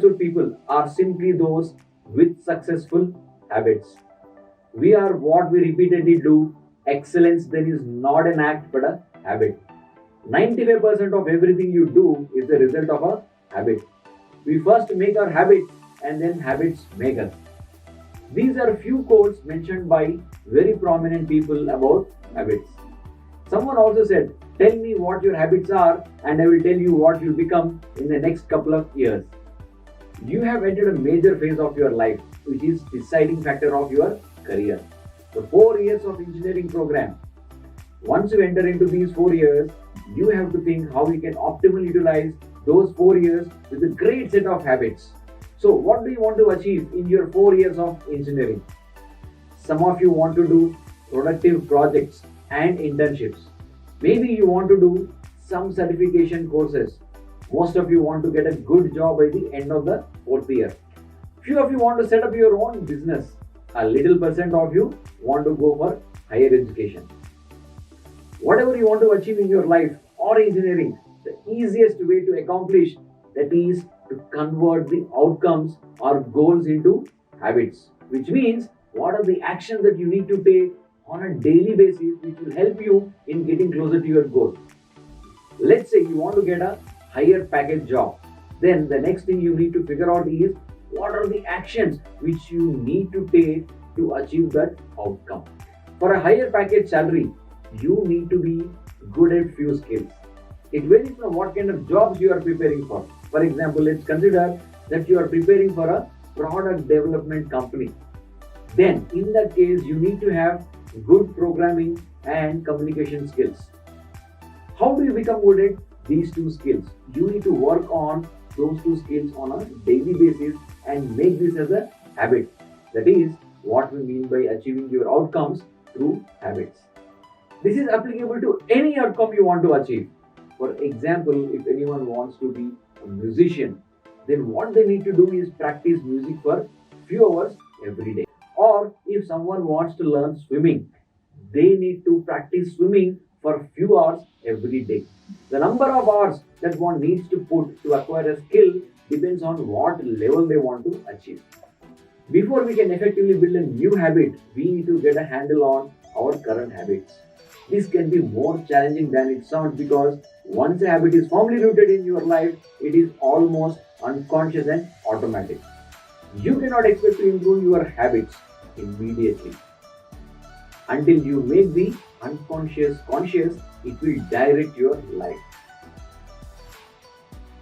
successful people are simply those with successful habits. We are what we repeatedly do. Excellence then is not an act but a habit. 95% of everything you do is the result of a habit. We first make our habits and then habits make us. These are few quotes mentioned by very prominent people about habits. Someone also said, "Tell me what your habits are, and I will tell you what you'll become in the next couple of years." You have entered a major phase of your life, which is deciding factor of your career. The 4 years of engineering program. Once you enter into these 4 years, you have to think how we can optimally utilize those 4 years with a great set of habits. So, what do you want to achieve in your 4 years of engineering? Some of you want to do productive projects and internships. Maybe you want to do some certification courses. Most of you want to get a good job by the end of the 4th year. Few of you want to set up your own business. A little percent of you want to go for higher education. Whatever you want to achieve in your life or engineering, the easiest way to accomplish that is to convert the outcomes or goals into habits, which means what are the actions that you need to take on a daily basis which will help you in getting closer to your goal. Let's say you want to get a higher package job. Then the next thing you need to figure out is what are the actions which you need to take to achieve that outcome. For a higher package salary, you need to be good at few skills. It varies from what kind of jobs you are preparing for. For example, let's consider that you are preparing for a product development company. Then, in that case, you need to have good programming and communication skills. How do you become good at these two skills? You need to work on those two skills on a daily basis and make this as a habit. That is what we mean by achieving your outcomes through habits. This is applicable to any outcome you want to achieve. For example, if anyone wants to be a musician, then what they need to do is practice music for few hours every day. Or if someone wants to learn swimming, they need to practice swimming for few hours every day. The number of hours that one needs to put to acquire a skill depends on what level they want to achieve. Before we can effectively build a new habit, we need to get a handle on our current habits. This can be more challenging than it sounds because once a habit is firmly rooted in your life, it is almost unconscious and automatic. You cannot expect to improve your habits immediately. Until you make the unconscious conscious, it will direct your life.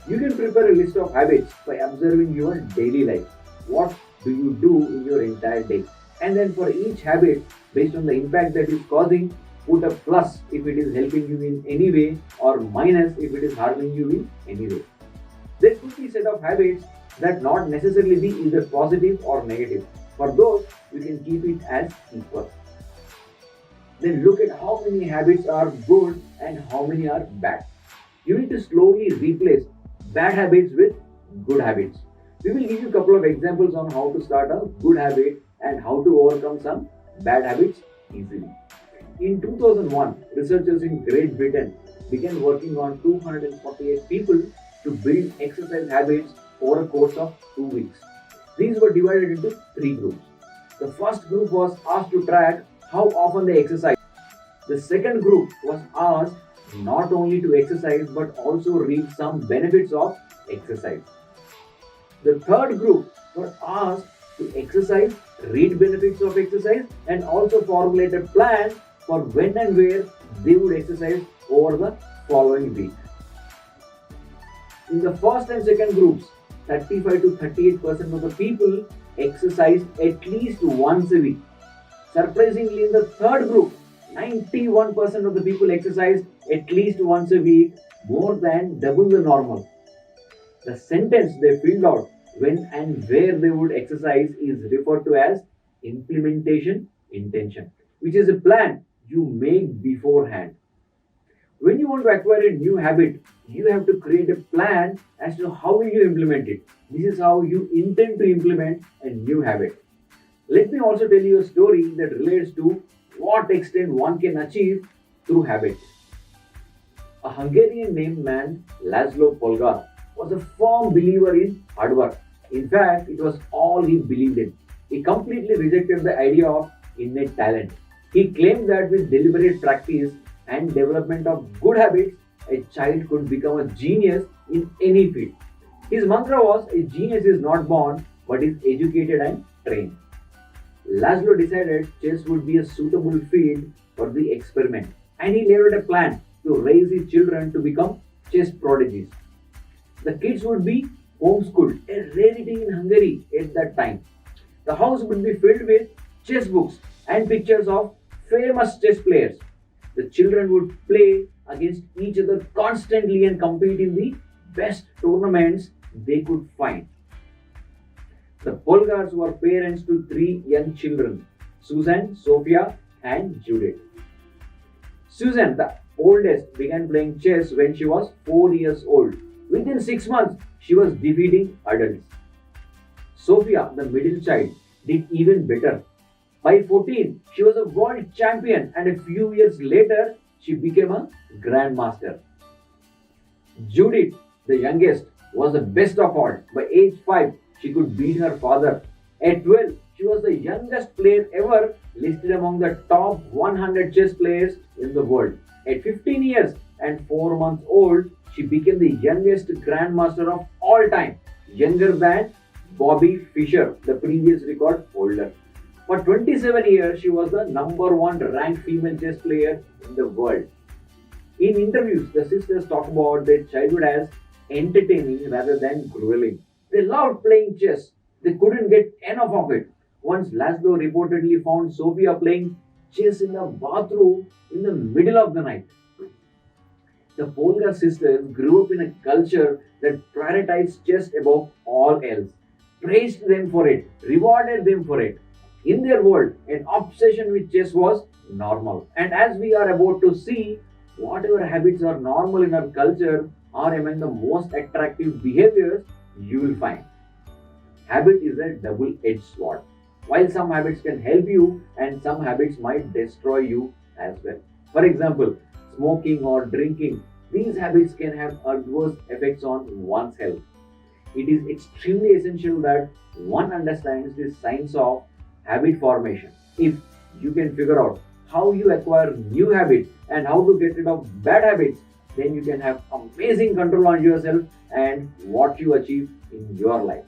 You can prepare a list of habits by observing your daily life. What do you do in your entire day? And then for each habit, based on the impact that it's causing, put a plus if it is helping you in any way or minus if it is harming you in any way. There could be a set of habits that not necessarily be either positive or negative. For those, we can keep it as equal. Then look at how many habits are good and how many are bad. You need to slowly replace bad habits with good habits. We will give you a couple of examples on how to start a good habit and how to overcome some bad habits easily. In 2001, researchers in Great Britain began working on 248 people to build exercise habits over a course of 2 weeks. These were divided into 3 groups. The first group was asked to track how often they exercise. The second group was asked not only to exercise but also read some benefits of exercise. The third group were asked to exercise, read benefits of exercise, and also formulate a plan for when and where they would exercise over the following week. In the first and second groups, 35 to 38% of the people exercised at least once a week. Surprisingly, in the third group, 91% of the people exercised at least once a week, more than double the normal. The sentence they filled out when and where they would exercise is referred to as implementation intention, which is a plan you make beforehand. When you want to acquire a new habit, you have to create a plan as to how will you implement it. This is how you intend to implement a new habit. Let me also tell you a story that relates to what extent one can achieve through habits. A Hungarian named man, Laszlo Polgar, was a firm believer in hard work In fact, it was all he believed in. He completely rejected the idea of innate talent. He claimed that with deliberate practice and development of good habits, a child could become a genius in any field. His mantra was, a genius is not born but is educated and trained. Laszlo decided chess would be a suitable field for the experiment, and he laid out a plan to raise his children to become chess prodigies. The kids would be homeschooled, a rarity in Hungary at that time. The house would be filled with chess books and pictures of famous chess players. The children would play against each other constantly and compete in the best tournaments they could find. The Polgars were parents to three young children, Susan, Sophia, and Judith. Susan, the oldest, began playing chess when she was 4 years old. Within 6 months, she was defeating adults. Sophia, the middle child, did even better. By 14, she was a world champion, and a few years later, she became a grandmaster. Judith, the youngest, was the best of all. By age 5, she could beat her father. At 12, she was the youngest player ever listed among the top 100 chess players in the world. At 15 years and 4 months old, she became the youngest grandmaster of all time, younger than Bobby Fischer, the previous record holder. For 27 years, she was the number one ranked female chess player in the world. In interviews, the sisters talk about their childhood as entertaining rather than grueling. They loved playing chess. They couldn't get enough of it. Once Laszlo reportedly found Sophia playing chess in the bathroom in the middle of the night. The Polgar sisters grew up in a culture that prioritized chess above all else, praised them for it, rewarded them for it. In their world, an obsession with chess was normal. And as we are about to see, whatever habits are normal in our culture are among the most attractive behaviors you will find. Habit is a double-edged sword. While some habits can help you, and some habits might destroy you as well. For example, smoking or drinking, these habits can have adverse effects on one's health. It is extremely essential that one understands the science of habit formation. If you can figure out how you acquire new habits and how to get rid of bad habits, then you can have amazing control on yourself and what you achieve in your life.